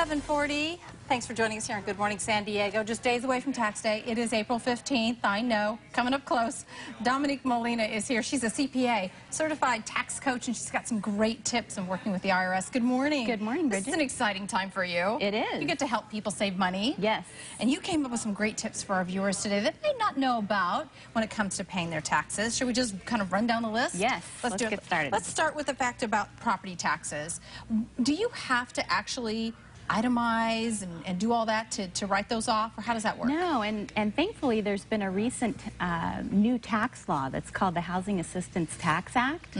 7:40. Thanks for joining us here on Good Morning San Diego. Just days away from tax day. It is April 15th. I know, coming up close. Dominique Molina is here. She's a CPA, certified tax coach, and she's got some great tips on working with the IRS. Good morning. Good morning, Bridget. This is an exciting time for you. It is. You get to help people save money. Yes. And you came up with some great tips for our viewers today that they may not know about when it comes to paying their taxes. Should we just kind of run down the list? Yes. Let's get started. Let's start with the fact about property taxes. Do you have to actually itemize and do all that to write those off, or how does that work? No, and thankfully there's been a recent new tax law that's called the Housing Assistance Tax Act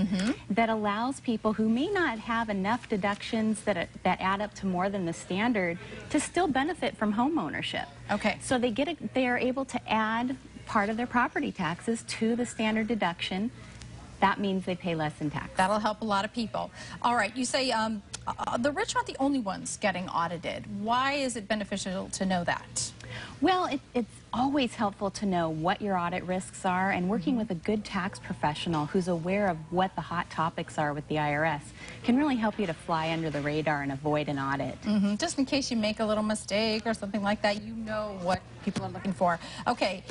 that allows people who may not have enough deductions that add up to more than the standard to still benefit from home ownership. Okay. So they are able to add part of their property taxes to the standard deduction. That means they pay less in tax. That'll help a lot of people. All right, you say the rich aren't the only ones getting audited. Why is it beneficial to know that? Well, it's always helpful to know what your audit risks are, and working with a good tax professional who's aware of what the hot topics are with the IRS can really help you to fly under the radar and avoid an audit. Just in case you make a little mistake or something like that, you know what people are looking for. Okay,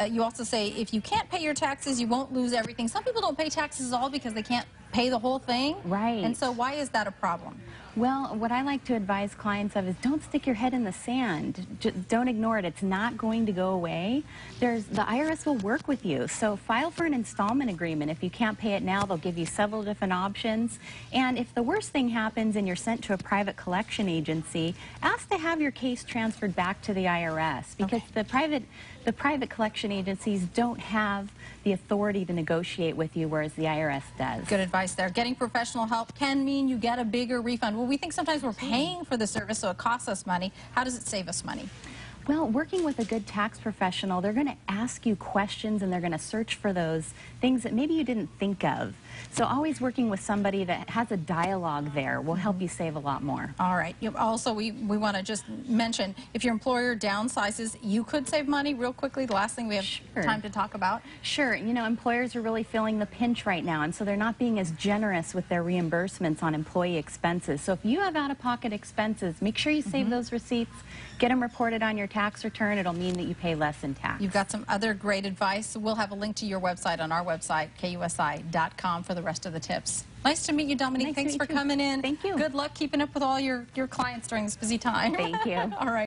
you also say if you can't pay your taxes, you won't lose everything. Some people don't pay taxes at all because they can't pay the whole thing. Right. And so why is that a problem? Well, what I like to advise clients of is don't stick your head in the sand. Just don't ignore it. It's not going to go away. The IRS will work with you. So file for an installment agreement. If you can't pay it now, they'll give you several different options. And if the worst thing happens and you're sent to a private collection agency, ask to have your case transferred back to the IRS, because the private collection agencies don't have the authority to negotiate with you, whereas the IRS does. Good advice there. Getting professional help can mean you get a bigger refund. Well, we think sometimes we're paying for the service, so it costs us money. How does it save us money? Well, working with a good tax professional, they're going to ask you questions and they're going to search for those things that maybe you didn't think of. So always working with somebody that has a dialogue there will help you save a lot more. All right. Also, we want to just mention, if your employer downsizes, you could save money real quickly. The last thing we have time to talk about. Sure. You know, employers are really feeling the pinch right now, and so they're not being as generous with their reimbursements on employee expenses. So if you have out-of-pocket expenses, make sure you save those receipts, get them reported on your tax return. It'll mean that you pay less in tax. You've got some other great advice. We'll have a link to your website on our website, KUSI.com, for the rest of the tips. Nice to meet you, Dominique. Thanks for coming in. Thank you. Good luck keeping up with all your clients during this busy time. Thank you. All right.